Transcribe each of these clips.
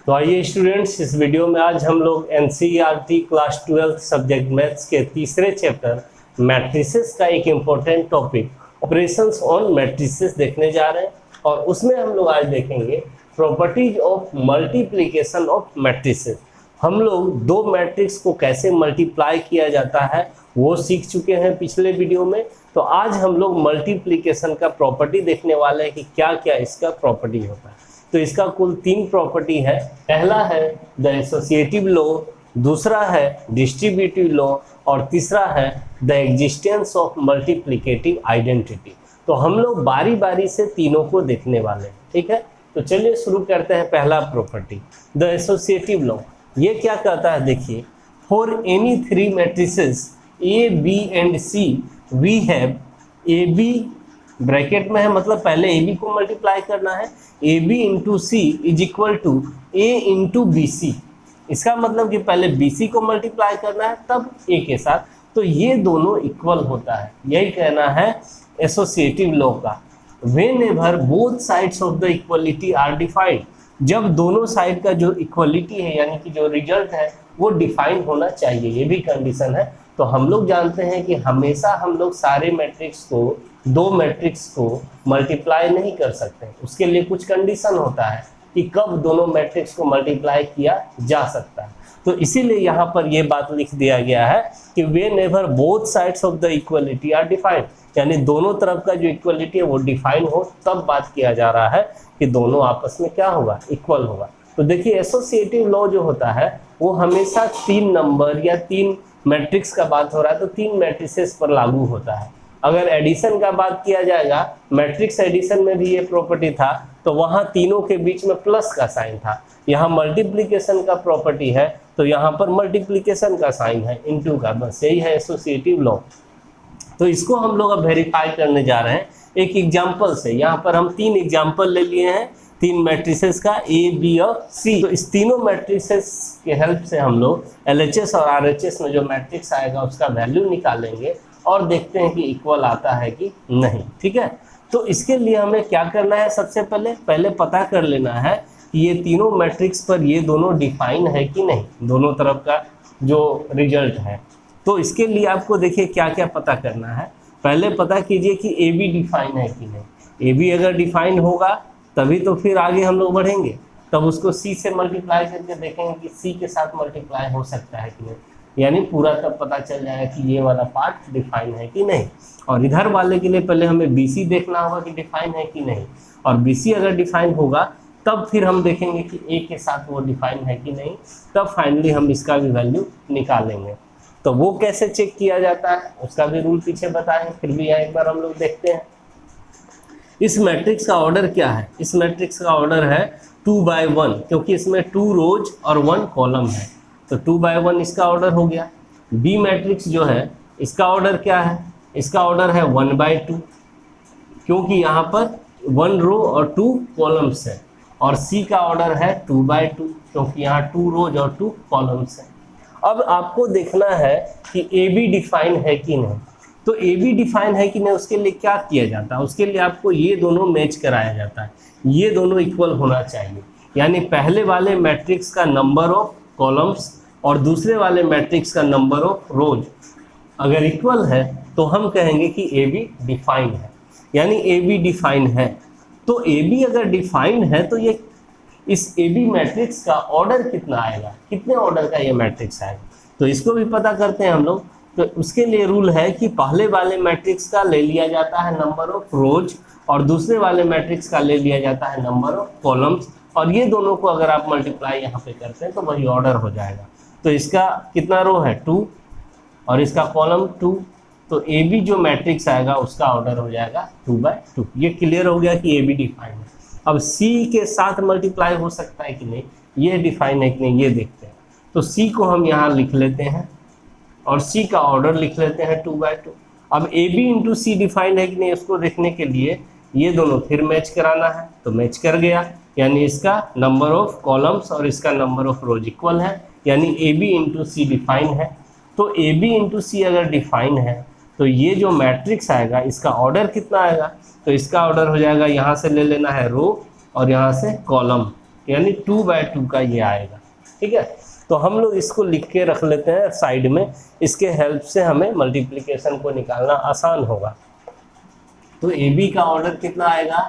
तो आइए स्टूडेंट्स, इस वीडियो में आज हम लोग एनसीईआरटी क्लास 12 सब्जेक्ट मैथ्स के तीसरे चैप्टर मैट्रिसेस का एक important topic operations on matrices देखने जा रहे हैं। और उसमें हम लोग आज देखेंगे properties of multiplication of matrices. हम लोग दो मैट्रिक्स को कैसे मल्टीप्लाई किया जाता है वो सीख चुके हैं पिछले वीडियो में। तो आज हम लोग मल्टीप्लिकेशन का प्रॉपर्टी देखने वाले हैं कि क्या क्या इसका प्रॉपर्टी होता है। तो इसका कुल 3 प्रॉपर्टी है। पहला है द एसोसिएटिव लॉ, दूसरा है डिस्ट्रीब्यूटिव लॉ और तीसरा है the existence of multiplicative identity. तो हम लोग बारी बारी से तीनों को देखने वाले हैं, ठीक है। तो चलिए शुरू करते हैं। पहला प्रॉपर्टी द एसोसिएटिव लॉ, ये क्या कहता है देखिए, for any 3 matrices A B and C we have A B bracket में है, मतलब पहले ए बी को मल्टीप्लाई करना है, A B into C is equal to A into B C. इसका मतलब कि पहले बी सी को मल्टीप्लाई करना है तब ए के साथ, तो ये दोनों इक्वल होता है। यही कहना है एसोसिएटिव लॉ का। Whenever both sides of the equality are defined, जब दोनों साइड का जो इक्वलिटी है यानी कि जो रिजल्ट है वो डिफाइन होना चाहिए, ये भी कंडीशन है। तो हम लोग जानते हैं कि हमेशा हम लोग सारे मैट्रिक्स को, दो मैट्रिक्स को मल्टीप्लाई नहीं कर सकते, उसके लिए कुछ कंडीशन होता है कि कब दोनों मैट्रिक्स को मल्टीप्लाई किया जा सकता है। तो इसीलिए यहाँ पर ये बात लिख दिया गया है कि whenever both sides of the equality are defined, यानी दोनों तरफ का जो इक्वलिटी है वो डिफाइन हो तब बात किया जा रहा है कि दोनों आपस में क्या होगा, इक्वल होगा। तो देखिए एसोसिएटिव लॉ जो होता है वो हमेशा 3 नंबर या 3 मैट्रिक्स का बात हो रहा है तो 3 मैट्रिसेस पर लागू होता है। अगर एडिशन का बात किया जाएगा, मैट्रिक्स एडिशन में भी ये प्रॉपर्टी था, तो वहाँ तीनों के बीच में प्लस का साइन था। यहाँ मल्टीप्लिकेशन का प्रॉपर्टी है तो यहाँ पर मल्टीप्लिकेशन का साइन है इनटू का, बस यही है एसोसिएटिव लॉ। तो इसको हम लोग अब वेरीफाई करने जा रहे हैं एक एग्जाम्पल से। यहाँ पर हम 3 एग्जाम्पल ले लिए हैं 3 मैट्रिसेस का, ए बी और सी। तो इस तीनों मैट्रिसेस के हेल्प से हम लोग LHS और RHS में जो मैट्रिक्स आएगा उसका वैल्यू निकालेंगे और देखते हैं कि इक्वल आता है कि नहीं, ठीक है। तो इसके लिए हमें क्या करना है, सबसे पहले पता कर लेना है कि ये तीनों मैट्रिक्स पर ये दोनों डिफाइन है कि नहीं, दोनों तरफ का जो रिजल्ट है। तो इसके लिए आपको देखिए क्या क्या पता करना है। पहले पता कीजिए कि ए बी डिफाइन है कि नहीं। ए बी अगर डिफाइन होगा तभी तो फिर आगे हम लोग बढ़ेंगे, तब उसको सी से मल्टीप्लाई करके देखेंगे कि सी के साथ मल्टीप्लाई हो सकता है कि नहीं, यानी पूरा तब पता चल जाएगा कि ये वाला पार्ट डिफाइन है कि नहीं। और इधर वाले के लिए पहले हमें BC देखना होगा कि डिफाइन है कि नहीं, और BC अगर डिफाइन होगा तब फिर हम देखेंगे कि A के साथ वो डिफाइन है कि नहीं, तब फाइनली हम इसका भी वैल्यू निकालेंगे। तो वो कैसे चेक किया जाता है उसका भी रूल पीछे बताएं, फिर भी यहाँ एक बार हम लोग देखते हैं। इस मैट्रिक्स का ऑर्डर क्या है, इस मैट्रिक्स का ऑर्डर है 2 by 1, क्योंकि इसमें 2 रोज और 1 कॉलम है, तो 2 by 1 इसका ऑर्डर हो गया। बी मैट्रिक्स जो है इसका ऑर्डर क्या है, इसका ऑर्डर है 1 by 2, क्योंकि यहाँ पर 1 रो और 2 कॉलम्स है। और सी का ऑर्डर है 2 by 2, क्योंकि यहाँ 2 रोज और 2 कॉलम्स है। अब आपको देखना है कि ए बी डिफाइन है कि नहीं। तो ए बी डिफाइन है कि नहीं उसके लिए क्या किया जाता है, उसके लिए आपको ये दोनों मैच कराया जाता है, ये दोनों इक्वल होना चाहिए। यानी पहले वाले मैट्रिक्स का नंबर ऑफ कॉलम्स और दूसरे वाले मैट्रिक्स का नंबर ऑफ रोज अगर इक्वल है तो हम कहेंगे कि ए बी डिफाइन है, यानी ए बी डिफाइन है। तो ए बी अगर डिफाइन है तो ये इस ए बी मैट्रिक्स का ऑर्डर कितना आएगा, कितने ऑर्डर का ये मैट्रिक्स आएगा, तो इसको भी पता करते हैं हम लोग। तो उसके लिए रूल है कि पहले वाले मैट्रिक्स का ले लिया जाता है नंबर ऑफ रोज और दूसरे वाले मैट्रिक्स का ले लिया जाता है नंबर ऑफ कॉलम्स, और ये दोनों को अगर आप मल्टीप्लाई यहाँ पे करते हैं तो वही ऑर्डर हो जाएगा। तो इसका कितना रो है 2 और इसका कॉलम 2, तो ए बी जो मैट्रिक्स आएगा उसका ऑर्डर हो जाएगा 2 by 2। ये क्लियर हो गया कि ए बी डिफाइन है। अब सी के साथ मल्टीप्लाई हो सकता है कि नहीं, ये डिफाइन है कि नहीं, ये देखते हैं। तो सी को हम यहाँ लिख लेते हैं और सी का ऑर्डर लिख लेते हैं 2 by 2। अब A B into C define है कि नहीं उसको देखने के लिए ये दोनों फिर मैच कराना है, तो मैच कर गया, यानी इसका नंबर ऑफ कॉलम्स और इसका नंबर ऑफ रोज इक्वल है, यानी A B into C define है। तो ए बी इंटू सी अगर डिफाइन है तो ये जो मैट्रिक्स आएगा इसका ऑर्डर कितना आएगा, तो इसका ऑर्डर हो जाएगा, यहाँ से ले लेना है रो और यहाँ से कॉलम, यानी 2/2 का ये आएगा। ठीक है, तो हम लोग इसको लिख के रख लेते हैं साइड में, इसके हेल्प से हमें मल्टीप्लिकेशन को निकालना आसान होगा। तो AB का ऑर्डर कितना आएगा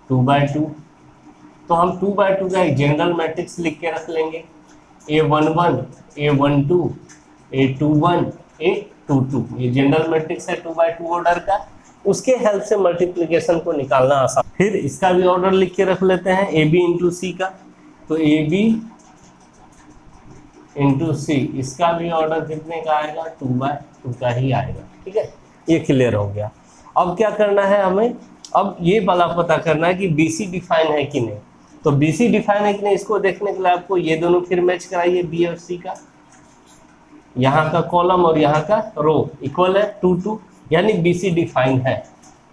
2/2। तो हम 2/2 का एक जनरल मैट्रिक्स लिख के रख लेंगे, A11 A12 A21 A22, ये जनरल मैट्रिक्स है 2/2 ऑर्डर का। उसके हेल्प से मल्टीप्लिकेशन को निकालना आसान। फिर इसका भी ऑर्डर लिख के रख लेते हैं AB इंटू C का। तो AB इंटू C, इसका भी ऑर्डर कितने का आएगा 2/2 का ही आएगा। ठीक है, ये क्लियर हो गया। अब क्या करना है हमें, अब ये वाला पता करना है कि BC डिफाइन है कि नहीं। तो BC डिफाइन है कि नहीं, इसको देखने के लिए आपको ये दोनों फिर मैच कराइए, B और C का। यहाँ का कॉलम और यहाँ का रो इक्वल है 2 यानी BC डिफाइन है।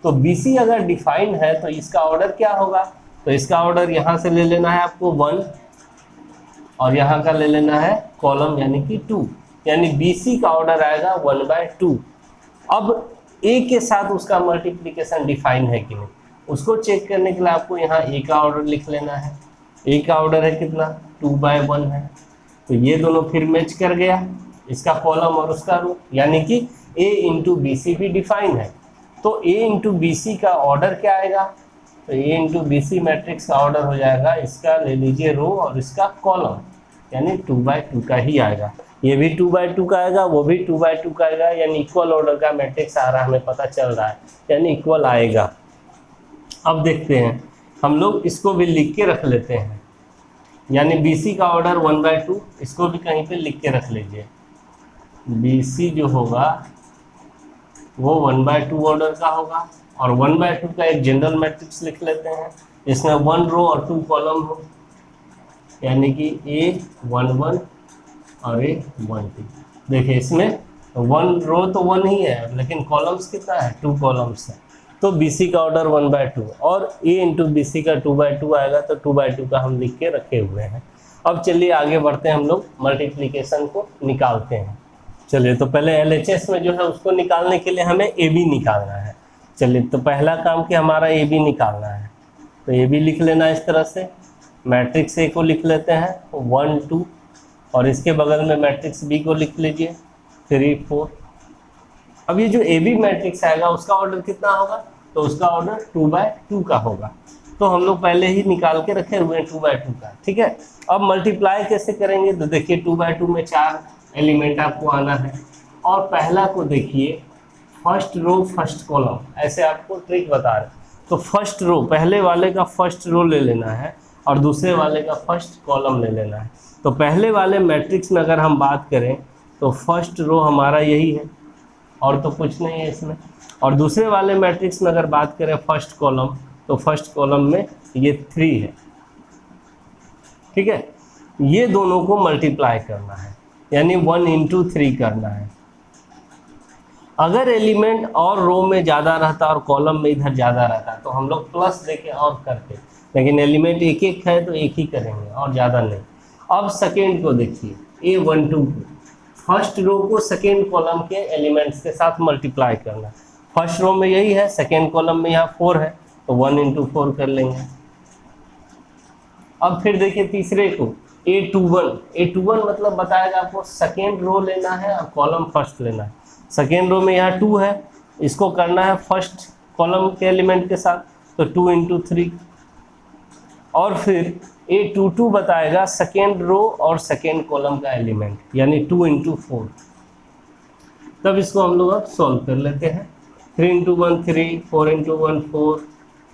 तो BC अगर डिफाइन है तो इसका ऑर्डर क्या होगा, तो इसका ऑर्डर यहाँ से ले लेना है आपको 1 और यहाँ का ले लेना है कॉलम यानी कि 2, यानी BC का ऑर्डर आएगा 1/2। अब A के साथ उसका मल्टीप्लिकेशन डिफाइन है कि नहीं, उसको चेक करने के लिए आपको यहाँ A का ऑर्डर लिख लेना है। A का ऑर्डर है कितना 2/1 है। तो ये दोनों फिर मैच कर गया, इसका कॉलम और उसका रो, यानी कि A इंटू BC भी डिफाइन है। तो A इंटू BC का ऑर्डर क्या आएगा, तो A इंटू BC मैट्रिक्स का ऑर्डर हो जाएगा, इसका ले लीजिए रो और इसका कॉलम, यानी 2/2 का ही आएगा। ये भी 2/2 का आएगा, वो भी 2/2 का आएगा, यानी इक्वल ऑर्डर का मैट्रिक्स आ रहा है, हमें पता चल रहा है, यानी इक्वल आएगा। अब देखते हैं, हम लोग इसको भी लिख के रख लेते हैं, यानी BC का ऑर्डर 1/2, इसको भी कहीं पे लिख के रख लीजिए। BC जो होगा वो 1/2 ऑर्डर का होगा, और 1/2 का एक जनरल मैट्रिक्स लिख लेते हैं, इसमें 1 रो और 2 कॉलम हो, यानी कि A11 और A12। देखिए इसमें 1 रो तो 1 ही है, लेकिन कॉलम्स कितना है 2 कॉलम्स है। तो BC का ऑर्डर 1/2 और A इंटू BC का 2/2 आएगा, तो 2/2 का हम लिख के रखे हुए हैं। अब चलिए आगे बढ़ते हैं, हम लोग मल्टीप्लिकेशन को निकालते हैं। चलिए, तो पहले LHS में जो है उसको निकालने के लिए हमें AB निकालना है। चलिए, तो पहला काम कि हमारा AB निकालना है, तो AB लिख लेना इस तरह से। मैट्रिक्स A को लिख लेते हैं 1 2, और इसके बगल में मैट्रिक्स B को लिख लीजिए 3 4। अब ये जो AB मैट्रिक्स आएगा उसका ऑर्डर कितना होगा, तो उसका ऑर्डर 2/2 का होगा। तो हम लोग पहले ही निकाल के रखे हुए हैं 2/2 का। ठीक है, अब मल्टीप्लाई कैसे करेंगे, तो देखिए 2/2 में 4 एलिमेंट आपको आना है, और पहला को देखिए फर्स्ट रो फर्स्ट कॉलम, ऐसे आपको ट्रिक बता रहे। तो फर्स्ट रो, पहले वाले का फर्स्ट रो ले लेना है और दूसरे वाले का फर्स्ट कॉलम ले लेना है। तो पहले वाले मैट्रिक्स में अगर हम बात करें तो फर्स्ट रो हमारा यही है, और तो कुछ नहीं है इसमें। और दूसरे वाले मैट्रिक्स में अगर बात करें फर्स्ट कॉलम, तो फर्स्ट कॉलम में ये 3 है। ठीक है, ये दोनों को मल्टीप्लाई करना है, यानी 1 इंटू 3 करना है। अगर एलिमेंट और रो में ज़्यादा रहता और कॉलम में इधर ज़्यादा रहता तो हम लोग प्लस देके और करते, लेकिन एलिमेंट एक एक है तो एक ही करेंगे और ज़्यादा नहीं। अब सेकेंड को देखिए, A12 को, फर्स्ट रो को सेकेंड कॉलम के एलिमेंट्स के साथ मल्टीप्लाई करना। फर्स्ट रो में यही है, सेकेंड कॉलम में यहाँ 4 है, तो 1 इंटू 4 कर लेंगे। अब फिर देखिए तीसरे को A21 मतलब बताएगा आपको सेकेंड रो लेना है और कॉलम फर्स्ट लेना है। सेकेंड रो में यहाँ 2 है, इसको करना है फर्स्ट कॉलम के एलिमेंट के साथ, तो 2 इंटू 3। और फिर A22 बताएगा सेकेंड रो और सेकेंड कॉलम का एलिमेंट, यानी 2 इंटू 4। तब इसको हम लोग अब सॉल्व कर लेते हैं। 3 इंटू 1 3, 4 इंटू 1 4,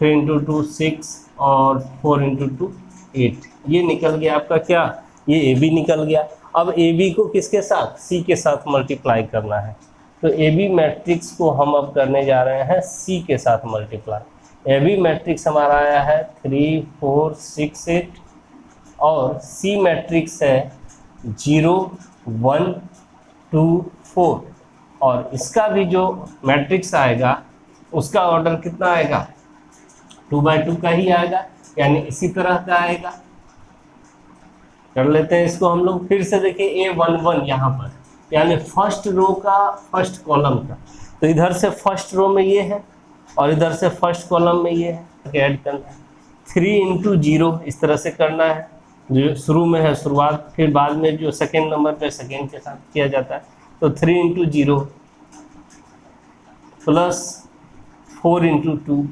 3 इंटू 2 6 और 4 इंटू 2 8। ये निकल गया आपका क्या, ये AB निकल गया। अब AB को किसके साथ, C के साथ मल्टीप्लाई करना है। तो AB मैट्रिक्स को हम अब करने जा रहे हैं C के साथ मल्टीप्लाई। AB मैट्रिक्स हमारा आया है 3 4 6 8, और C मैट्रिक्स है 0 1 2 4, और इसका भी जो मैट्रिक्स आएगा उसका ऑर्डर कितना आएगा 2/2 का ही आएगा, यानी इसी तरह का आएगा। कर लेते हैं इसको हम लोग फिर से। देखिए A11 यहाँ पर, यानी फर्स्ट रो का फर्स्ट कॉलम का, तो इधर से फर्स्ट रो में ये है और इधर से फर्स्ट कॉलम में ये है, ऐड करना है। 3 इंटू 0 इस तरह से करना है, जो शुरू में है शुरुआत, फिर बाद में जो सेकेंड नंबर पे सेकेंड के साथ किया जाता है। तो 3 इंटू 0 प्लस 4 इंटू 2,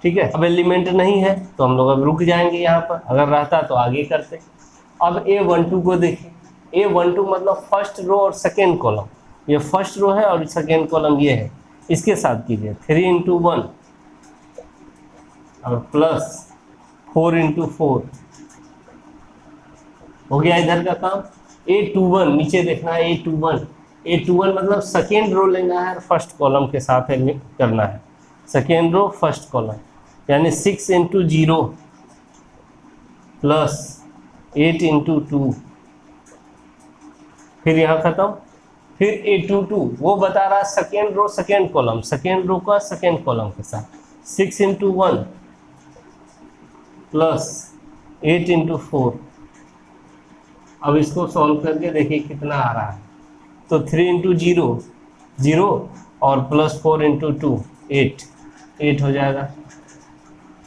ठीक है। अब एलिमेंट नहीं है तो हम लोग अब रुक जाएंगे यहाँ पर, अगर रहता तो आगे करते। अब A12 को देखिए, A12 मतलब फर्स्ट रो और सेकेंड कॉलम, ये फर्स्ट रो है और सेकेंड कॉलम ये है, इसके साथ कीजिए 3 इंटू 1 और प्लस 4 इंटू 4, हो गया इधर का काम। A21 नीचे देखना है, A21 मतलब सेकेंड रो लेना है और फर्स्ट कॉलम के साथ करना है, सेकेंड रो फर्स्ट कॉलम, यानी 6 इंटू 0 प्लस 8 इंटू 2, फिर यहाँ खत्म। फिर A22 वो बता रहा है second row second column, second row का सेकेंड कॉलम के साथ 6 इंटू 1 प्लस 8 इंटू 4। अब इसको सॉल्व करके देखिए कितना आ रहा है। तो 3 इंटू 0 और प्लस 4 इंटू 2 8 हो जाएगा।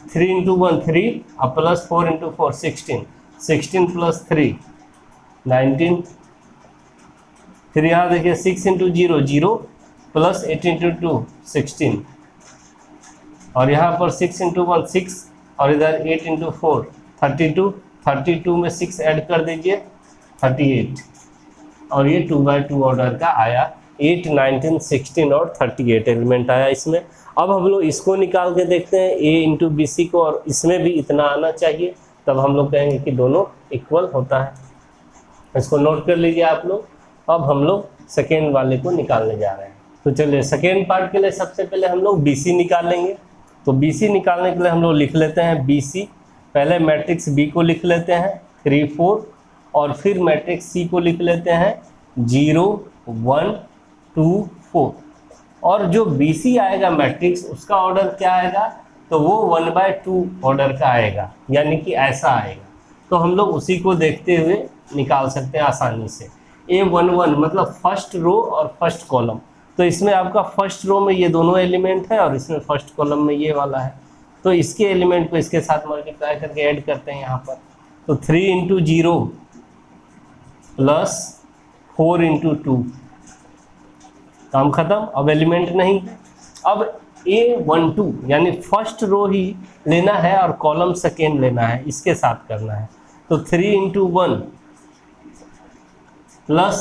3 इंटू 1 3 और प्लस 4 इंटू 4 16 प्लस 3 19। फिर यहाँ देखिए 6 इंटू 0 प्लस 8 इंटू 2 16, और यहाँ पर 6 इंटू 1 6 और इधर 8 इंटू 4 32 में 6 ऐड कर दीजिए 38, और ये 2x2 ऑर्डर का आया। 8 19 16 और 38 एलिमेंट आया इसमें। अब हम लोग इसको निकाल के देखते हैं A इंटू बी सी को, और इसमें भी इतना आना चाहिए, तब हम लोग कहेंगे कि दोनों इक्वल होता है। इसको नोट कर लीजिए आप लोग। अब हम लोग सेकेंड वाले को निकालने जा रहे हैं। तो चलिए सेकेंड पार्ट के लिए सबसे पहले हम लोग बी सी निकालेंगे। तो बी सी निकालने के लिए हम लोग लिख लेते हैं बी सी, पहले मैट्रिक्स बी को लिख लेते हैं 3 4, और फिर मैट्रिक्स सी को लिख लेते हैं 0 1 2 4। और जो बी सी आएगा मैट्रिक्स, उसका ऑर्डर क्या आएगा, तो वो 1/2 ऑर्डर का आएगा, यानी कि ऐसा आएगा। तो हम लोग उसी को देखते हुए निकाल सकते हैं आसानी से। A11 मतलब फर्स्ट रो और फर्स्ट कॉलम, तो इसमें आपका फर्स्ट रो में ये दोनों एलिमेंट है और इसमें फर्स्ट कॉलम में ये वाला है, तो इसके एलिमेंट को इसके साथ मल्टीप्लाई करके ऐड करते हैं यहाँ पर। तो 3 इंटू 0 प्लस 4 इंटू 2, काम खत्म। अब एलिमेंट नहीं है। अब A12 यानी फर्स्ट रो ही लेना है और कॉलम सेकेंड लेना है, इसके साथ करना है। तो 3 इंटू 1 प्लस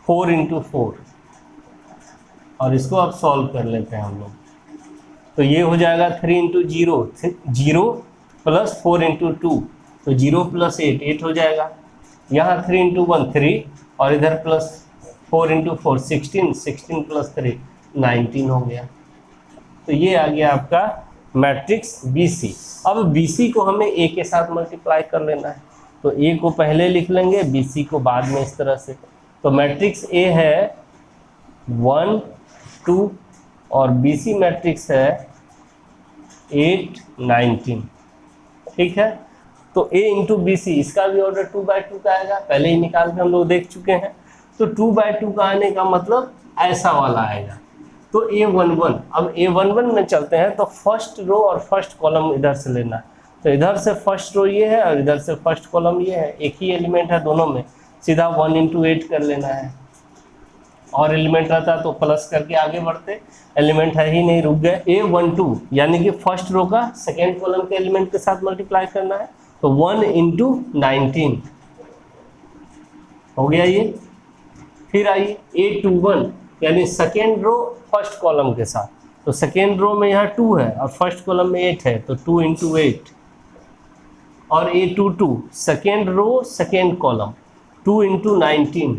4 इंटू 4, और इसको अब सॉल्व कर लेते हैं हम लोग। तो ये हो जाएगा 3 इंटू 0 प्लस 4 इंटू 2, तो 0 प्लस 8 हो जाएगा। यहाँ 3 इंटू 1 3, और इधर प्लस 4 इंटू 4 16 प्लस 3 19 हो गया। तो ये आ गया आपका मैट्रिक्स BC। अब BC को हमें A के साथ मल्टीप्लाई कर लेना है, तो A को पहले लिख लेंगे, BC को बाद में, इस तरह से। तो मैट्रिक्स A है 1 2 और BC मैट्रिक्स है 8 19, ठीक है। तो A इंटू BC, इसका भी ऑर्डर 2/2 का आएगा, पहले ही निकाल के हम लोग देख चुके हैं। तो 2/2 का आने का मतलब ऐसा वाला आएगा। तो A11, अब A11 में चलते हैं, तो फर्स्ट रो और फर्स्ट कॉलम इधर से लेना है। तो इधर से फर्स्ट रो ये है और इधर से फर्स्ट कॉलम ये है, एक ही एलिमेंट है दोनों में, सीधा 1 इंटू 8 कर लेना है। और एलिमेंट रहता तो प्लस करके आगे बढ़ते, एलिमेंट है ही नहीं, रुक गए। A12 यानी कि फर्स्ट रो का सेकेंड कॉलम के एलिमेंट के साथ मल्टीप्लाई करना है, तो 1 इंटू 19 हो गया ये। फिर आइए A21 यानी सेकेंड रो फर्स्ट कॉलम के साथ, तो सेकेंड रो में यहाँ 2 है और फर्स्ट कॉलम में 8 है, तो 2 इंटू 8। और A22 second row second column 2 into 19।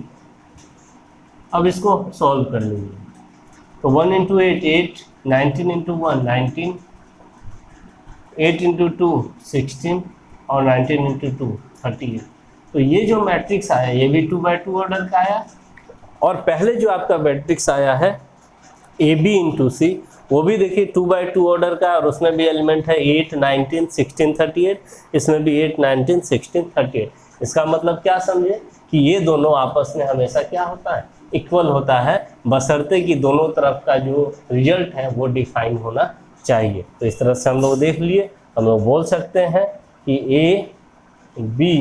अब इसको सॉल्व कर लीजिए, तो 1 इंटू 8 19 इंटू 1 19, 8 इंटू 2 16 और 19 इंटू 2 38। तो ये जो मैट्रिक्स आया ये भी 2/2 ऑर्डर का आया। और पहले जो आपका मैट्रिक्स आया है AB इंटू C, वो भी देखिए 2/2 ऑर्डर का है, और उसमें भी एलिमेंट है 8 19 16 38, इसमें भी 8 19 16 38। इसका मतलब क्या समझे कि ये दोनों आपस में हमेशा क्या होता है, इक्वल होता है, बशर्ते कि दोनों तरफ का जो रिजल्ट है वो डिफाइन होना चाहिए। तो इस तरह से हम लोग देख लिए। हम लोग बोल सकते हैं कि A B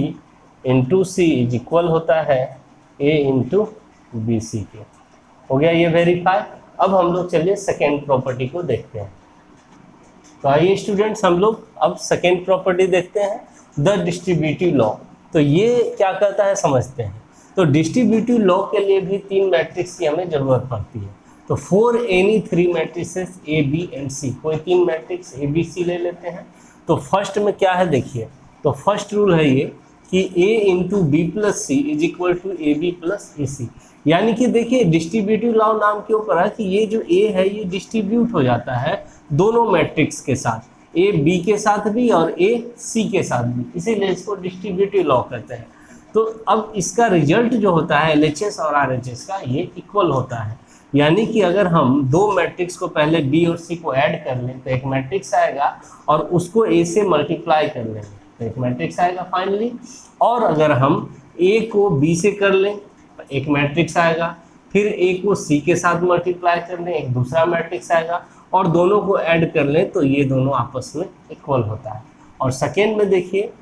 into C is equal होता है ए इंटू बी सी के। हो गया ये वेरीफाई। अब हम लोग चलिए सेकेंड प्रॉपर्टी को देखते हैं। तो आइए स्टूडेंट्स, हम लोग अब सेकेंड प्रॉपर्टी देखते हैं, द डिस्ट्रीब्यूटिव लॉ। तो ये क्या कहता है समझते हैं। तो डिस्ट्रीब्यूटिव लॉ के लिए भी 3 मैट्रिक्स की हमें ज़रूरत पड़ती है। तो for any 3 matrices A B and C, कोई 3 मैट्रिक्स ए बी सी ले लेते हैं। तो फर्स्ट में क्या है देखिए, तो फर्स्ट रूल है ये कि A into B plus C is equal to A B plus A C. यानी कि देखिए डिस्ट्रीब्यूटिव लॉ नाम के ऊपर है कि ये जो ए है ये डिस्ट्रीब्यूट हो जाता है दोनों मैट्रिक्स के साथ, ए बी के साथ भी और ए सी के साथ भी, इसीलिए इसको डिस्ट्रीब्यूटिव लॉ कहते हैं। तो अब इसका रिजल्ट जो होता है LHS और RHS का, ये इक्वल होता है। यानी कि अगर हम 2 मैट्रिक्स को पहले बी और सी को ऐड कर लें तो एक मैट्रिक्स आएगा, और उसको ए से मल्टीप्लाई कर लेंगे तो एक मैट्रिक्स आएगा फाइनली। और अगर हम ए को बी से कर लें तो एक मैट्रिक्स आएगा, फिर ए को सी के साथ मल्टीप्लाई कर लें एक दूसरा मैट्रिक्स आएगा, और दोनों को ऐड कर लें तो ये दोनों आपस में इक्वल होता है। और सेकेंड में देखिए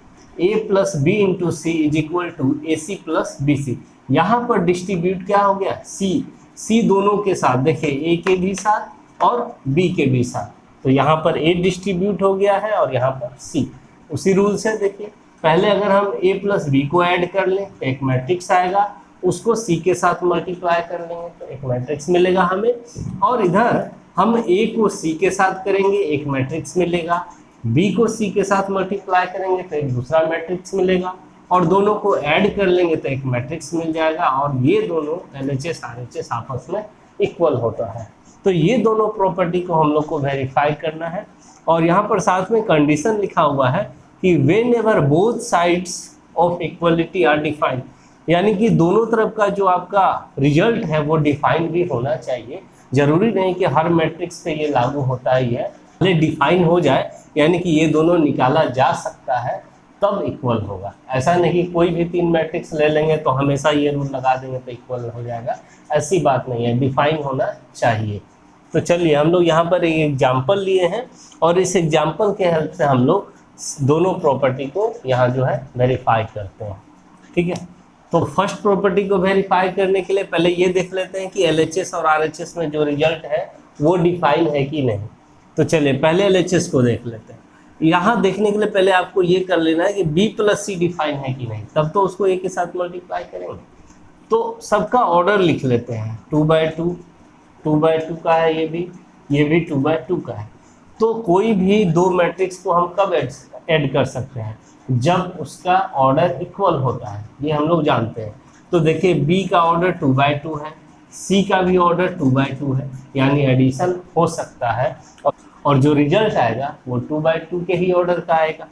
a plus B into C is equal to A C plus B C. यहाँ पर डिस्ट्रीब्यूट क्या हो गया, सी दोनों के साथ, देखिए ए के भी साथ और बी के भी साथ। तो यहाँ पर ए डिस्ट्रीब्यूट हो गया है और यहाँ पर सी। उसी रूल से देखिए, पहले अगर हम a प्लस बी को ऐड कर लें तो एक मैट्रिक्स आएगा, उसको सी के साथ मल्टीप्लाई कर लेंगे तो एक मैट्रिक्स मिलेगा हमें। और इधर हम a को c के साथ करेंगे एक मैट्रिक्स मिलेगा, b को c के साथ मल्टीप्लाई करेंगे तो एक दूसरा मैट्रिक्स मिलेगा, और दोनों को ऐड कर लेंगे तो एक मैट्रिक्स मिल जाएगा। और ये दोनों LHS RHS आपस में इक्वल होता है। तो ये दोनों प्रॉपर्टी को हम लोग को वेरीफाई करना है। और यहाँ पर साथ में कंडीशन लिखा हुआ है कि whenever both sides of equality are defined, यानी कि दोनों तरफ का जो आपका रिजल्ट है वो डिफाइन भी होना चाहिए। जरूरी नहीं कि हर मैट्रिक्स पे ये लागू होता ही है, पहले डिफाइन हो जाए यानी कि ये दोनों निकाला जा सकता है तब इक्वल होगा। ऐसा नहीं कोई भी 3 मैट्रिक्स ले लेंगे तो हमेशा ये रूल लगा देंगे तो इक्वल हो जाएगा, ऐसी बात नहीं है, डिफाइन होना चाहिए। तो चलिए हम लोग यहाँ पर एक एग्जाम्पल लिए हैं और इस एग्जाम्पल के हेल्प से हम लोग दोनों प्रॉपर्टी को यहाँ जो है वेरीफाई करते हैं। ठीक है, तो फर्स्ट प्रॉपर्टी को वेरीफाई करने के लिए पहले ये देख लेते हैं कि LHS और RHS में जो रिजल्ट है वो डिफाइन है कि नहीं। तो चलिए पहले LHS को देख लेते हैं। यहाँ देखने के लिए पहले आपको ये कर लेना है कि B प्लस सी डिफाइन है कि नहीं, तब तो उसको A के साथ मल्टीप्लाई करेंगे। तो सबका ऑर्डर लिख लेते हैं, 2/2, 2/2 का है, ये भी 2/2 का है। तो कोई भी 2 मैट्रिक्स को हम कब ऐड कर सकते हैं, जब उसका ऑर्डर इक्वल होता है, ये हम लोग जानते हैं। तो देखिए B का ऑर्डर 2/2 है, C का भी ऑर्डर 2/2 है, यानी एडिशन हो सकता है और जो रिजल्ट आएगा वो 2/2 के ही ऑर्डर का आएगा।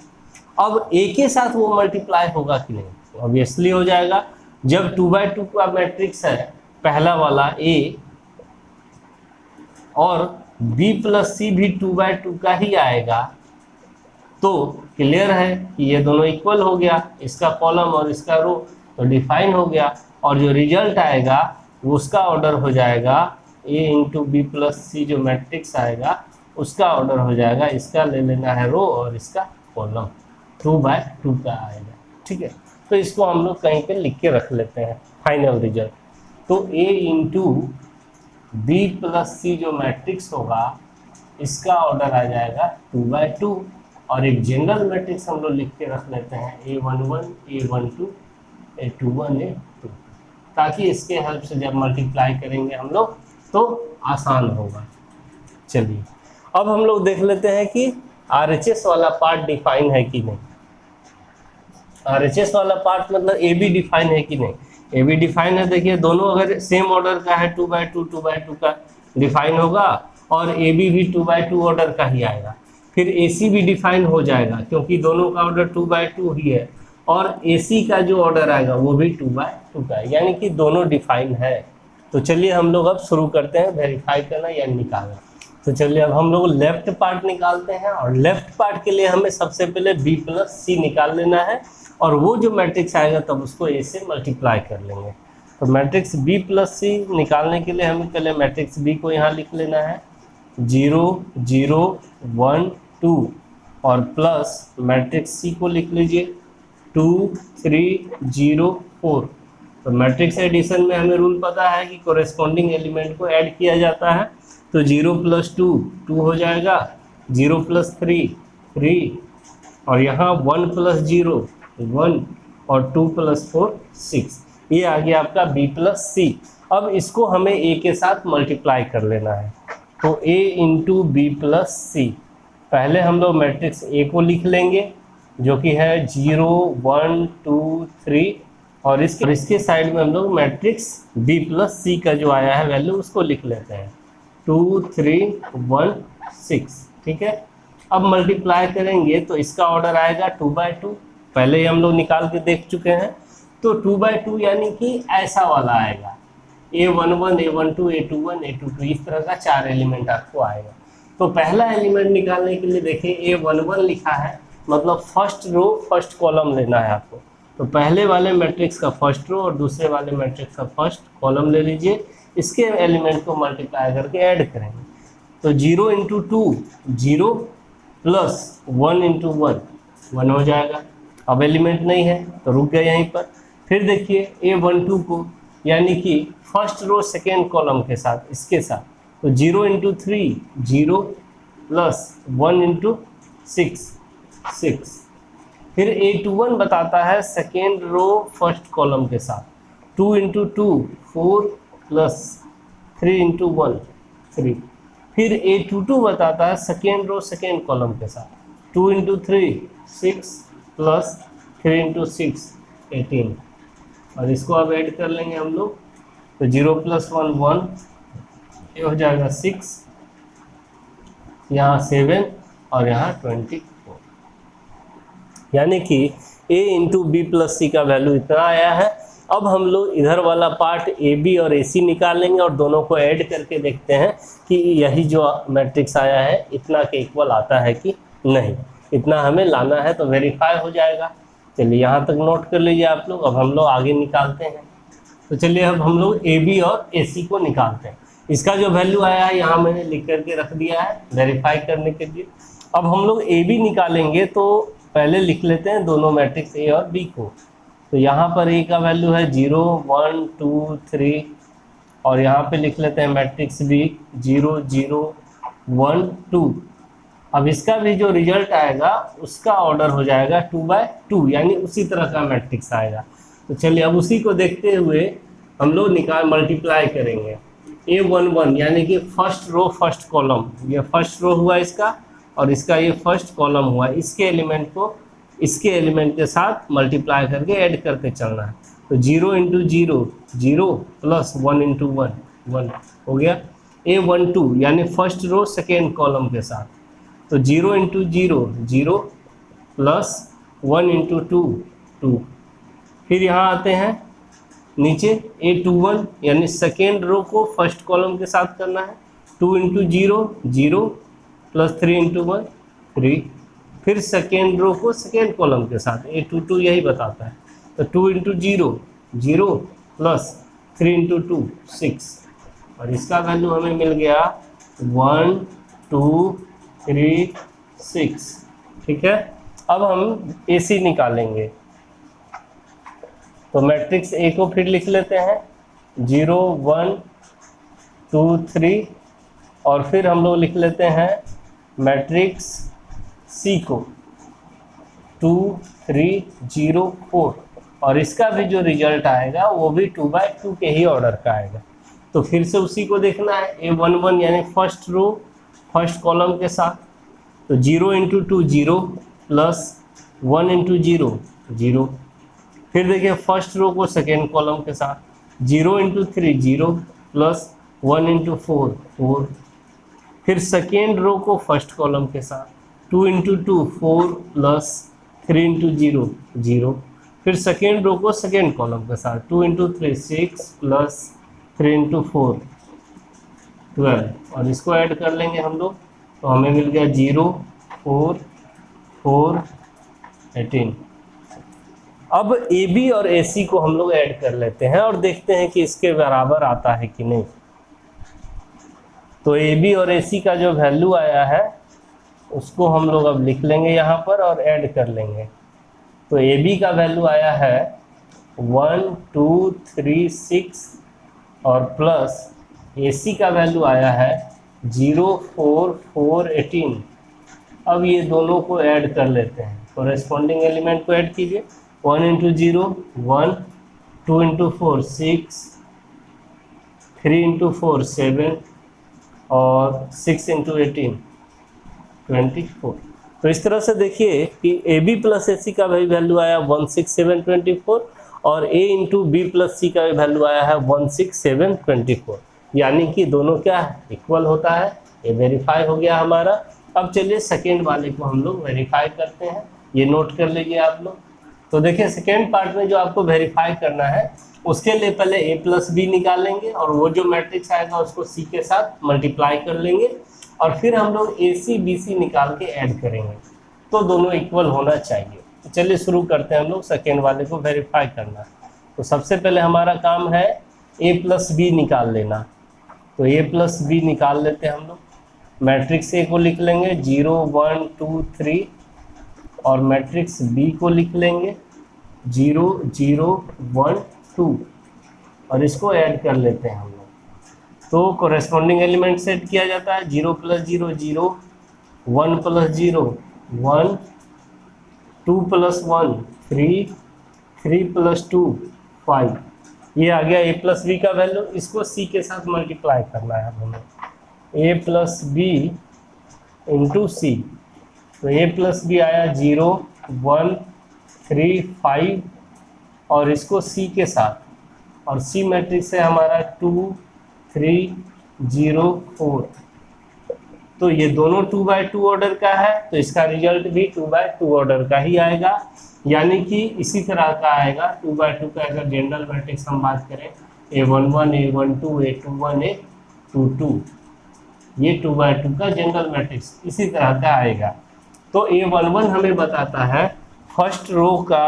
अब A के साथ वो मल्टीप्लाई होगा कि नहीं, तो ऑब्वियसली हो जाएगा। जब 2/2 का मैट्रिक्स है पहला वाला A और B प्लस सी भी 2/2 का ही आएगा, तो क्लियर है कि ये दोनों इक्वल हो गया, इसका कॉलम और इसका रो तो डिफाइन हो गया। और जो रिजल्ट आएगा वो उसका ऑर्डर हो जाएगा A इंटू बी प्लस सी, जो मैट्रिक्स आएगा उसका ऑर्डर हो जाएगा, इसका ले लेना है रो और इसका कॉलम, 2/2 का आएगा। ठीक है, तो इसको हम लोग कहीं पे लिख के रख लेते हैं फाइनल रिजल्ट। तो A इंटू बी प्लस सी जो मैट्रिक्स होगा इसका ऑर्डर आ जाएगा 2/2, और एक जनरल मैट्रिक्स हम लोग लिख के रख लेते हैं A11, A12, A21, A2, ताकि इसके हेल्प से जब मल्टीप्लाई करेंगे हम लोग तो आसान होगा। चलिए अब हम लोग देख लेते हैं कि RHS वाला पार्ट डिफाइन है कि नहीं। RHS वाला पार्ट मतलब AB डिफाइन है कि नहीं। AB डिफाइन है, देखिए दोनों अगर सेम ऑर्डर का है 2/2 का डिफाइन होगा, और AB भी 2/2 ऑर्डर का ही आएगा। फिर AC भी डिफाइन हो जाएगा क्योंकि दोनों का ऑर्डर 2/2 ही है, और AC का जो ऑर्डर आएगा वो भी 2/2 का है, यानी कि दोनों डिफाइन है। तो चलिए हम लोग अब शुरू करते हैं वेरीफाई करना या निकालना। तो चलिए अब हम लोग लेफ्ट पार्ट निकालते हैं, और लेफ्ट पार्ट के लिए हमें सबसे पहले B प्लस सी निकाल लेना है, और वो जो मैट्रिक्स आएगा तब उसको A से मल्टीप्लाई कर लेंगे। तो मैट्रिक्स B प्लस सी निकालने के लिए हमें पहले मैट्रिक्स B को यहाँ लिख लेना है 0 0 1 2, और प्लस मैट्रिक्स सी को लिख लीजिए 2 3 0 4। तो मैट्रिक्स एडिशन में हमें रूल पता है कि कोरेस्पॉन्डिंग एलिमेंट को ऐड किया जाता है। तो 0 + 2 2 हो जाएगा, 0 + 3 3, और यहाँ 1 + 0 1, और 2 + 4 6। ये आ गया आपका B + C। अब इसको हमें A के साथ मल्टीप्लाई कर लेना है। तो A × B + C, पहले हम लोग मैट्रिक्स A को लिख लेंगे जो कि है 0 1 2 3, और इसके साइड में हम लोग मैट्रिक्स B + C का जो आया है वैल्यू उसको लिख लेते हैं 2 3 1 6। ठीक है, अब मल्टीप्लाई करेंगे तो इसका ऑर्डर आएगा 2/2, पहले ही हम लोग निकाल के देख चुके हैं। तो 2/2 यानी कि ऐसा वाला आएगा, A11 A12 A21 A22, इस तरह का 4 एलिमेंट आपको आएगा। तो पहला एलिमेंट निकालने के लिए देखिए A11 लिखा है, मतलब फर्स्ट रो फर्स्ट कॉलम लेना है आपको। तो पहले वाले मैट्रिक्स का फर्स्ट रो और दूसरे वाले मैट्रिक्स का फर्स्ट कॉलम ले लीजिए, इसके एलिमेंट को मल्टीप्लाई करके ऐड करेंगे। तो 0 × 2 0 + 1 × 1 1 हो जाएगा। अब एलिमेंट नहीं है तो रुक गए यहीं पर। फिर देखिए A12 को, यानी कि फर्स्ट रो सेकेंड कॉलम के साथ, इसके साथ, तो 0 × 3 0 + 1 × 6 6। फिर A21 बताता है सेकेंड रो फर्स्ट कॉलम के साथ, 2 × 2 4 + 3 × 1 3। फिर A22 बताता है सेकेंड रो सेकेंड कॉलम के साथ, 2 × 3 6 + 3 × 6 18, और इसको अब ऐड कर लेंगे हम लोग। तो 0 + 1 1, ये हो जाएगा 6, यहाँ 7, और यहाँ 24, यानी कि A × B + C का वैल्यू इतना आया है। अब हम लोग इधर वाला पार्ट AB और AC निकालेंगे और दोनों को ऐड करके देखते हैं कि यही जो मैट्रिक्स आया है इतना के इक्वल आता है कि नहीं। इतना हमें लाना है तो वेरीफाई हो जाएगा। चलिए यहाँ तक नोट कर लीजिए आप लोग। अब हम लोग आगे निकालते हैं। तो चलिए अब हम लोग AB और AC को निकालते हैं। इसका जो वैल्यू आया है यहाँ मैंने लिख करके रख दिया है वेरीफाई करने के लिए। अब हम लोग AB निकालेंगे तो पहले लिख लेते हैं दोनों मैट्रिक्स A और B को। तो यहाँ पर A का वैल्यू है 0 1 2 3, और यहाँ पे लिख लेते हैं मैट्रिक्स B 0 0 1 2। अब इसका भी जो रिजल्ट आएगा उसका ऑर्डर हो जाएगा 2/2, यानी उसी तरह का मैट्रिक्स आएगा। तो चलिए अब उसी को देखते हुए हम लोग मल्टीप्लाई करेंगे। A11 यानी कि फर्स्ट रो फर्स्ट कॉलम, ये फर्स्ट रो हुआ इसका, और इसका ये फर्स्ट कॉलम हुआ। इसके एलिमेंट को इसके एलिमेंट के साथ मल्टीप्लाई करके ऐड करके चलना है। तो 0 × 0 0 + 1 × 1 1 हो गया। A12 यानी फर्स्ट रो सेकेंड कॉलम के साथ, तो 0 × 0 0 + 1 × 2 2। फिर यहाँ आते हैं नीचे A21 यानी सेकेंड रो को फर्स्ट कॉलम के साथ करना है। 2 × 0 0 + 3 × 1 3। फिर सेकेंड रो को सेकेंड कॉलम के साथ, A22 यही बताता है। तो 2 × 0 0 + 3 × 2 6, और इसका वैल्यू हमें मिल गया 1 2 3 6। ठीक है, अब हम AC निकालेंगे। तो मैट्रिक्स A को फिर लिख लेते हैं 0 1 2 3, और फिर हम लोग लिख लेते हैं मैट्रिक्स C को 2 3 0 4, और इसका भी जो रिजल्ट आएगा वो भी 2/2 के ही ऑर्डर का आएगा। तो फिर से उसी को देखना है। A11 यानी फर्स्ट रो फर्स्ट कॉलम के साथ, तो 0 × 2 0 + 1 × 0 0। फिर देखिए फर्स्ट रो को सेकेंड कॉलम के साथ, 0 × 3 0 + 1 × 4 4। फिर सेकेंड रो को फर्स्ट कॉलम के साथ, 2 × 2 4 + 3 × 0 0। फिर सेकेंड रो को सेकेंड कॉलम के साथ, 2 × 3 6 + 3 × 4 12, और इसको ऐड कर लेंगे हम लोग। तो हमें मिल गया 0 4 4 18। अब AB और AC को हम लोग ऐड कर लेते हैं और देखते हैं कि इसके बराबर आता है कि नहीं। तो AB और AC का जो वैल्यू आया है उसको हम लोग अब लिख लेंगे यहाँ पर और ऐड कर लेंगे। तो ए बी का वैल्यू आया है 1 2 3 6 और प्लस ए सी का वैल्यू आया है 0 4 4 18। अब ये दोनों को ऐड कर लेते हैं, कोरेस्पॉन्डिंग एलिमेंट को ऐड कीजिए। 1 इंटू 0 1, 2 इंटू 4 6, 3 इंटू 4 7 और 6 इंटू 18 24। तो इस तरह से देखिए कि ए बी प्लस ए सी का भी वैल्यू आया 16724 और ए इंटू बी प्लस सी का भी वैल्यू आया है 16724, यानी कि दोनों क्या है, इक्वल होता है। ये वेरीफाई हो गया हमारा। अब चलिए सेकेंड वाले को हम लोग वेरीफाई करते हैं, ये नोट कर लीजिए आप लोग। तो देखिए सेकेंड पार्ट में जो आपको वेरीफाई करना है उसके लिए पहले ए प्लस बी निकालेंगे और वो जो मैट्रिक्स आएगा उसको सी के साथ मल्टीप्लाई कर लेंगे और फिर हम लोग ए सी बी सी निकाल के ऐड करेंगे, तो दोनों इक्वल होना चाहिए। तो चलिए शुरू करते हैं हम लोग सेकेंड वाले को वेरीफाई करना। तो सबसे पहले हमारा काम है ए प्लस बी निकाल लेना। तो ए प्लस बी निकाल लेते हैं हम लोग। मैट्रिक्स ए को लिख लेंगे 0 1 2 3 और मैट्रिक्स बी को लिख लेंगे 0 0 1 2 और इसको ऐड कर लेते हैं हम लोग। तो कोरेस्पॉन्डिंग एलिमेंट सेट किया जाता है 0 प्लस 0 0, 1 प्लस 0 1, 2 प्लस 1 3, 3 प्लस 2 5। ये आ गया ए प्लस बी का वैल्यू। इसको सी के साथ मल्टीप्लाई करना है हमें, ए प्लस बी इंटू सी। तो ए प्लस बी आया 0 1 3 5 और इसको सी के साथ, और सी मैट्रिक्स है हमारा 2 3 0 4। तो ये दोनों 2/2 ऑर्डर का है, तो इसका रिजल्ट भी 2/2 ऑर्डर का ही आएगा, यानी कि इसी तरह का आएगा 2/2 का। अगर जनरल मैट्रिक्स हम बात करें A11 A12 A21 A22, ये 2/2 का जनरल मैट्रिक्स इसी तरह का आएगा। तो A11 हमें बताता है फर्स्ट रो का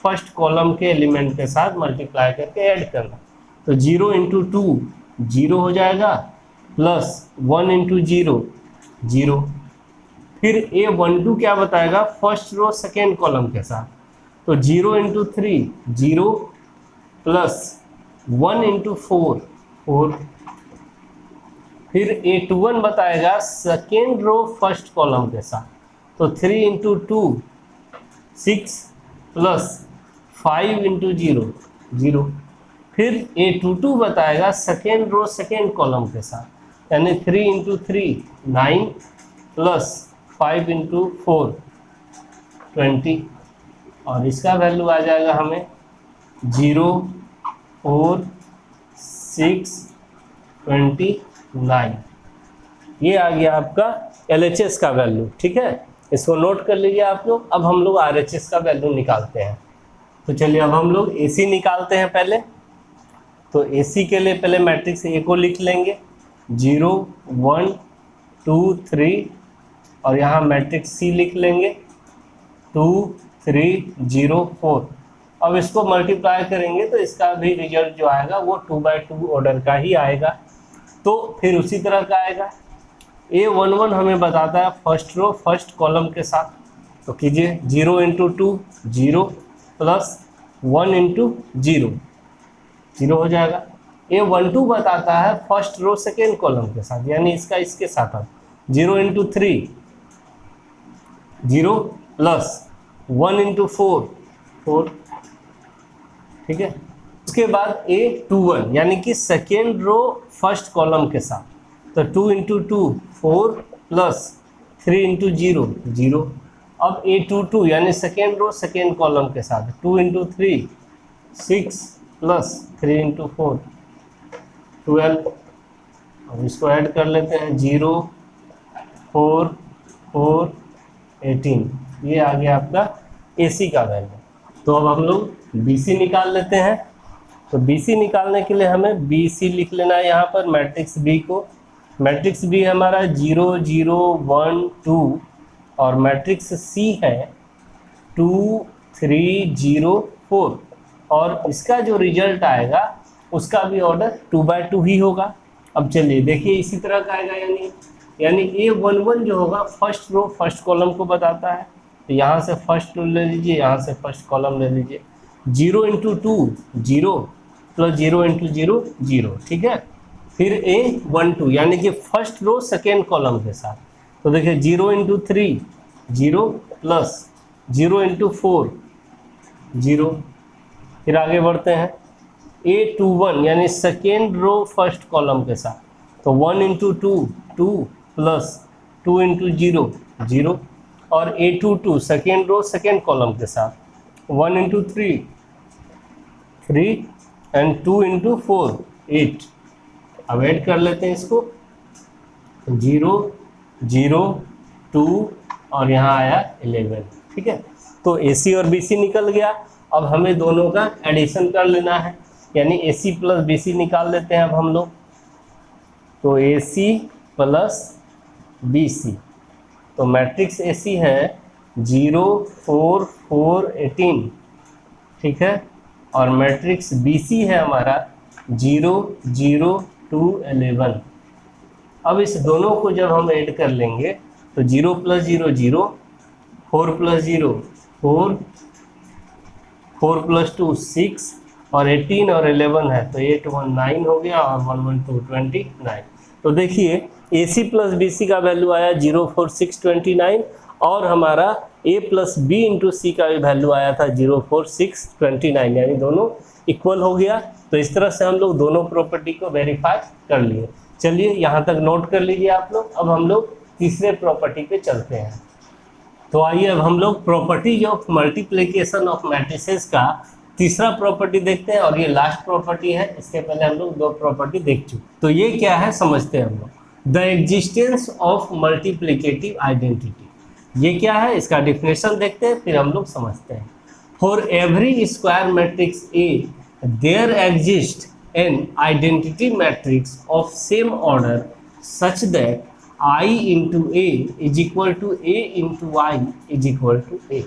फर्स्ट कॉलम के एलिमेंट के साथ मल्टीप्लाई करके ऐड करना। तो 0 इंटू 2 0 हो जाएगा, प्लस 1 इंटू 0 0। फिर A12 क्या बताएगा, फर्स्ट रो सेकेंड कॉलम के साथ। तो 0 इंटू 3 0, प्लस 1 इंटू 4 4। फिर A21 बताएगा सेकेंड रो फर्स्ट कॉलम के साथ। तो 3 इंटू 2 6, प्लस 5 इंटू 0 0। फिर A22 बताएगा सेकेंड रो सेकेंड कॉलम के साथ, यानी 3 इंटू 3 9, प्लस 5 इंटू 4 20 और इसका वैल्यू आ जाएगा हमें 0 4 6 29। ये आ गया आपका LHS का वैल्यू। ठीक है, इसको नोट कर लीजिए आप लोग। अब हम लोग RHS का वैल्यू निकालते हैं। तो चलिए अब हम लोग AC निकालते हैं पहले। तो AC के लिए पहले मैट्रिक्स A को लिख लेंगे 0 1 2 3 और यहाँ मैट्रिक्स C लिख लेंगे 2 3 0 4। अब इसको मल्टीप्लाई करेंगे तो इसका भी रिजल्ट जो आएगा वो 2/2 ऑर्डर का ही आएगा। तो फिर उसी तरह का आएगा। A11 हमें बताता है फर्स्ट रो फर्स्ट कॉलम के साथ। तो कीजिए 0 इंटू 2 0, प्लस 1 इंटू 0 0 हो जाएगा। A12 बताता है फर्स्ट रो सेकेंड कॉलम के साथ, यानी इसका इसके साथ 0 इंटू 3 0, प्लस 1 इंटू 4 4। ठीक है, उसके बाद A21 यानी कि सेकेंड रो फर्स्ट कॉलम के साथ। तो 2 इंटू 2 4, प्लस 3 इंटू 0 0। अब A22 यानी सेकेंड रो सेकेंड कॉलम के साथ 2 इंटू 3 6, प्लस 3 इंटू 4 12। अब इसको ऐड कर लेते हैं 0 4 4 18। ये आ गया आपका AC का वैल्यू। तो अब हम लोग BC निकाल लेते हैं। तो BC निकालने के लिए हमें BC लिख लेना है यहाँ पर मैट्रिक्स B को। मैट्रिक्स B हमारा 0 0 1 2 और मैट्रिक्स C है 2 3 0 4 और इसका जो रिजल्ट आएगा उसका भी ऑर्डर 2/2 ही होगा। अब चलिए देखिए इसी तरह का आएगा, यानी यानी A11 जो होगा फर्स्ट रो फर्स्ट कॉलम को बताता है, तो यहाँ से फर्स्ट रो ले लीजिए, यहाँ से फर्स्ट कॉलम ले लीजिए। 0 इंटू 2 0 प्लस 0 इंटू 0 0, ठीक है। फिर A12 यानी कि फर्स्ट रो सेकेंड कॉलम के साथ, तो देखिए 0 इंटू 3 0 प्लस 0 इंटू 4 0। फिर आगे बढ़ते हैं A21 यानी सेकेंड रो फर्स्ट कॉलम के साथ, तो 1 इंटू 2 2 प्लस 2 इंटू 0 0। और A22 second row second column के साथ 1 इंटू 3 3 एंड 2 इंटू 4 8। अब ऐड कर लेते हैं इसको, 0 0 2 और यहाँ आया 11, ठीक है। तो AC और BC निकल गया। अब हमें दोनों का एडिशन कर लेना है, यानी AC प्लस BC निकाल लेते हैं अब हम लोग। तो AC प्लस BC, तो मैट्रिक्स AC है 0 4 4 18, ठीक है। और मैट्रिक्स BC है हमारा 0 0 2 11। अब इस दोनों को जब हम ऐड कर लेंगे तो 0 प्लस 0 0, 4 प्लस 0 4, 4 प्लस 2 6, और 18 और 11 है तो 8 1 9 हो गया, और 1 1 2 29। तो देखिए AC प्लस BC का वैल्यू आया 0 4 6 29, और हमारा A plus B into C का भी वैल्यू आया था 0 4 6 29, यानी दोनों इक्वल हो गया। तो इस तरह से हम लोग दोनों प्रॉपर्टी को वेरीफाई कर लिए। चलिए यहाँ तक नोट कर लीजिए आप लोग। अब हम लोग तीसरे प्रॉपर्टी पे चलते हैं। तो आइए अब हम लोग properties of multiplication of matrices का तीसरा प्रॉपर्टी देखते हैं, और ये लास्ट प्रॉपर्टी है। इसके पहले हम लोग दो प्रॉपर्टी देख चुके। तो ये क्या है समझते हैं हम लोग। The existence of multiplicative identity, ये क्या है इसका डिफिनेशन देखते हैं, फिर हम लोग समझते हैं। For every square matrix A there exist an identity matrix of same order such that I into A is equal to A into Y is equal to A.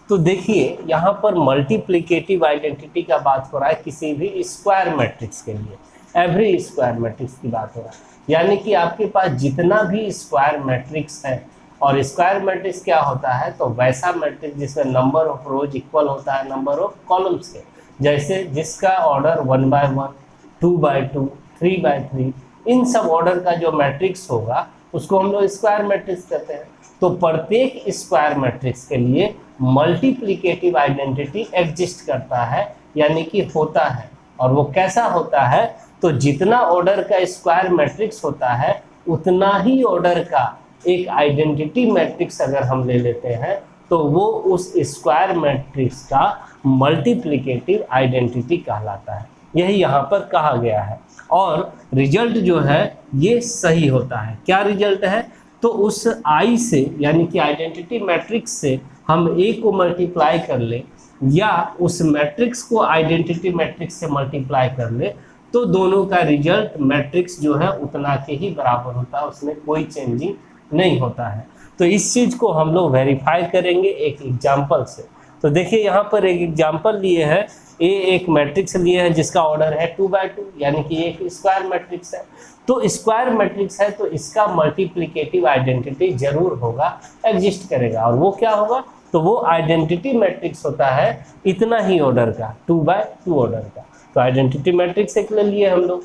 तो देखिए यहाँ पर मल्टीप्लिकेटिव आइडेंटिटी का बात हो रहा है किसी भी स्क्वायर मैट्रिक्स के लिए, एवरी स्क्वायर मैट्रिक्स की बात हो रहा है। यानी कि आपके पास जितना भी स्क्वायर मैट्रिक्स है, और स्क्वायर मैट्रिक्स क्या होता है, तो वैसा मैट्रिक्स जिसमें नंबर ऑफ रोज इक्वल होता है नंबर ऑफ कॉलम्स के, जैसे जिसका ऑर्डर 1 बाय 1 2 बाय 2 3 बाय 3, इन सब ऑर्डर का जो मैट्रिक्स होगा उसको हम लोग स्क्वायर मैट्रिक्स कहते हैं। तो प्रत्येक स्क्वायर मैट्रिक्स के लिए मल्टीप्लिकेटिव आइडेंटिटी एग्जिस्ट करता है, यानी कि होता है। और वो कैसा होता है, तो जितना ऑर्डर का स्क्वायर मैट्रिक्स होता है उतना ही ऑर्डर का एक आइडेंटिटी मैट्रिक्स अगर हम ले लेते हैं तो वो उस स्क्वायर मैट्रिक्स का मल्टीप्लिकेटिव आइडेंटिटी कहलाता है। यही यहाँ पर कहा गया है, और रिजल्ट जो है ये सही होता है। क्या रिजल्ट है, तो उस I से यानी कि आइडेंटिटी मैट्रिक्स से हम A को मल्टीप्लाई कर ले, या उस मैट्रिक्स को आइडेंटिटी मैट्रिक्स से मल्टीप्लाई कर ले, तो दोनों का रिजल्ट मैट्रिक्स जो है उतना के ही बराबर होता है, उसमें कोई चेंजिंग नहीं होता है। तो इस चीज़ को हम लोग वेरीफाई करेंगे एक एग्जाम्पल से। तो देखिए यहाँ पर एक एग्जाम्पल लिए है, ए एक मैट्रिक्स लिए है जिसका ऑर्डर है 2 बाय 2, यानी कि एक स्क्वायर मैट्रिक्स है। तो स्क्वायर मैट्रिक्स है तो इसका मल्टीप्लिकेटिव आइडेंटिटी जरूर होगा, एग्जिस्ट करेगा। और वो क्या होगा, तो वो आइडेंटिटी मैट्रिक्स होता है इतना ही ऑर्डर का, 2 बाय 2 ऑर्डर का। तो आइडेंटिटी मैट्रिक्स एक ले लिए हम लोग।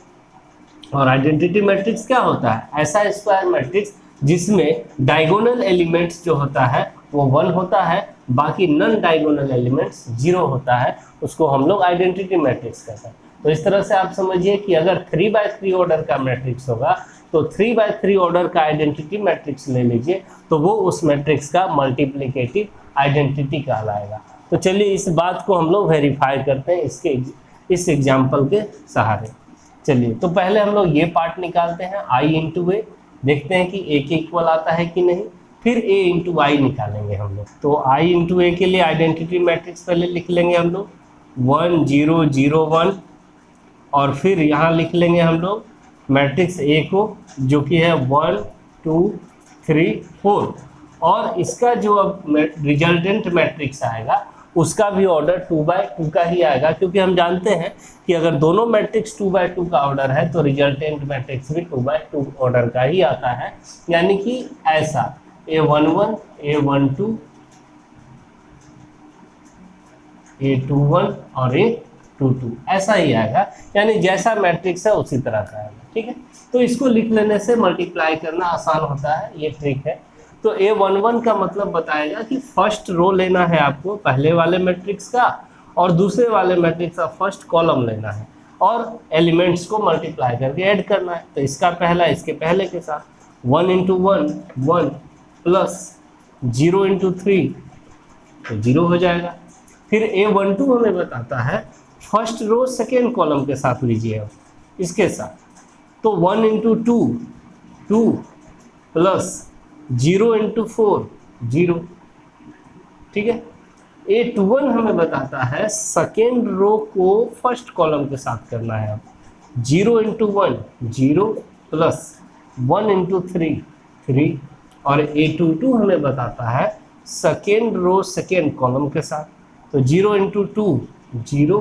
और आइडेंटिटी मैट्रिक्स क्या होता है, ऐसा स्क्वायर मैट्रिक्स जिसमें डायगोनल एलिमेंट्स जो होता है वो 1 होता है, बाकी नॉन डायगोनल एलिमेंट्स 0 होता है, उसको हम लोग आइडेंटिटी मैट्रिक्स कहते हैं। तो इस तरह से आप समझिए कि अगर 3 बाय 3 ऑर्डर का मैट्रिक्स होगा तो 3 बाय 3 ऑर्डर का आइडेंटिटी मैट्रिक्स ले लीजिए, तो वो उस मैट्रिक्स का मल्टीप्लिकेटिव आइडेंटिटी कहलाएगा। तो चलिए इस बात को हम लोग वेरीफाई करते हैं इस एग्जाम्पल के सहारे। चलिए तो पहले हम लोग ये पार्ट निकालते हैं, I इंटू ए, देखते हैं कि A के इक्वल आता है कि नहीं। फिर A इंटू वाई निकालेंगे हम लोग। तो I इंटू ए के लिए आइडेंटिटी मैट्रिक्स पहले लिख लेंगे हम लोग 1 0 0 1, और फिर यहाँ लिख लेंगे हम लोग मैट्रिक्स A को जो कि है 1 2 3 4, और इसका जो अब रिजल्टेंट मैट्रिक्स आएगा उसका भी ऑर्डर 2/2 का ही आएगा, क्योंकि हम जानते हैं कि अगर दोनों मैट्रिक्स 2/2 का ऑर्डर है तो रिजल्टेंट मैट्रिक्स भी 2/2 ऑर्डर का ही आता है। यानी कि ऐसा A11, A12, A21 और A22 ऐसा ही आएगा, यानी जैसा मैट्रिक्स है उसी तरह का आएगा। ठीक है, तो इसको लिख लेने से मल्टीप्लाई करना आसान होता है, ये ट्रिक है। तो A11 का मतलब बताएगा कि फर्स्ट रो लेना है आपको पहले वाले मैट्रिक्स का, और दूसरे वाले मैट्रिक्स का फर्स्ट कॉलम लेना है और एलिमेंट्स को मल्टीप्लाई करके ऐड करना है। तो इसका पहला इसके पहले के साथ 1 × 1 1 प्लस 0 × 3 तो 0 हो जाएगा। फिर A12 हमें बताता है फर्स्ट रो सेकेंड कॉलम के साथ लीजिए अब इसके साथ, तो 1 × 2 2 प्लस 0 × 4 0। ठीक है, A21 हमें बताता है सेकेंड रो को फर्स्ट कॉलम के साथ करना है। अब 0 × 1 0 प्लस 1 × 3 3, और A22 हमें बताता है सेकेंड रो सेकेंड कॉलम के साथ, तो 0 × 2 0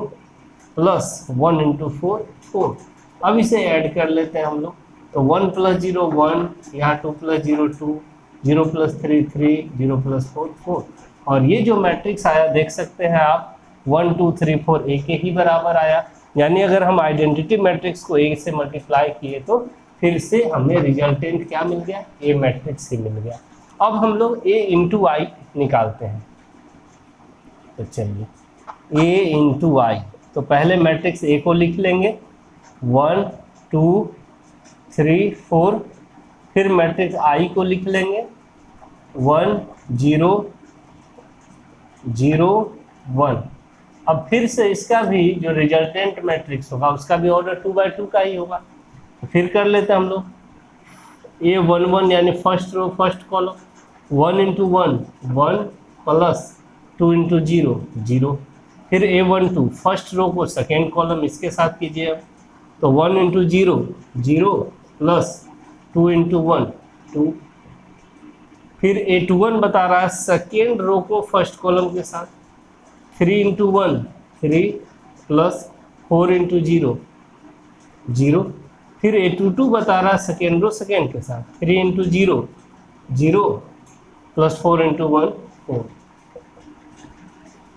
प्लस 1 × 4 4। अब इसे ऐड कर लेते हैं हम लोग, तो 1 + 0 1, यहाँ 2 + 0 2, 0 + 3 3, 0 + 4 4, और ये जो मैट्रिक्स आया देख सकते हैं आप 1 2 3 4 A के ही बराबर आया। यानी अगर हम आइडेंटिटी मैट्रिक्स को A से मल्टीप्लाई किए तो फिर से हमें रिजल्टेंट क्या मिल गया, A मैट्रिक्स ही मिल गया। अब हम लोग A × I निकालते हैं, तो चलिए A × I, तो पहले मैट्रिक्स A को लिख लेंगे 1 2 3 4, फिर मैट्रिक्स I को लिख लेंगे 1 0 0 1। अब फिर से इसका भी जो रिजल्टेंट मैट्रिक्स होगा उसका भी ऑर्डर 2/2 का ही होगा। तो फिर कर लेते हैं हम लोग A11 यानी first row first column 1 × 1 1 plus 2 × 0 0। फिर A12 फर्स्ट रो को सेकेंड कॉलम इसके साथ कीजिए अब, तो 1 × 0 0 प्लस 2 × 1 2। फिर A21 बता रहा है सेकेंड रो को फर्स्ट कॉलम के साथ 3 × 1 3 प्लस 4 × 0 0। फिर A22 बता रहा है सेकेंड रो सेकेंड के साथ 3 × 0 0 प्लस 4 × 1 4।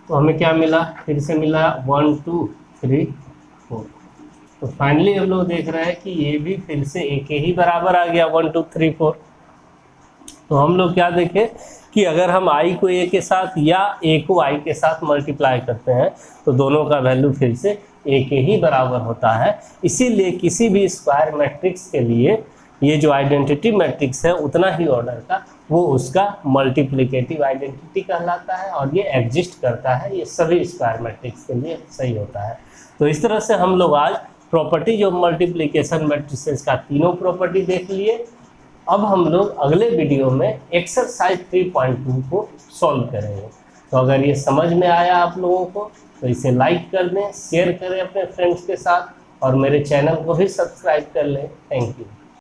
तो हमें क्या मिला, फिर से मिला 1 2 3 4। तो फाइनली हम लोग देख रहे हैं कि ये भी फिर से A के ही बराबर आ गया 1 2 3 4। तो हम लोग क्या देखें कि अगर हम I को A के साथ या A को I के साथ मल्टीप्लाई करते हैं तो दोनों का वैल्यू फिर से A के ही बराबर होता है। इसीलिए किसी भी स्क्वायर मैट्रिक्स के लिए ये जो आइडेंटिटी मैट्रिक्स है उतना ही ऑर्डर का वो उसका मल्टीप्लिकेटिव आइडेंटिटी कहलाता है, और ये एग्जिस्ट करता है, ये सभी स्क्वायर मैट्रिक्स के लिए सही होता है। तो इस तरह से हम लोग आज प्रॉपर्टीज ऑफ मल्टीप्लिकेशन मैट्रिसेस का तीनों प्रॉपर्टी देख लिए। अब हम लोग अगले वीडियो में एक्सरसाइज 3.2 को सॉल्व करेंगे। तो अगर ये समझ में आया आप लोगों को तो इसे लाइक कर दें, शेयर करें अपने फ्रेंड्स के साथ, और मेरे चैनल को भी सब्सक्राइब कर लें। Thank you.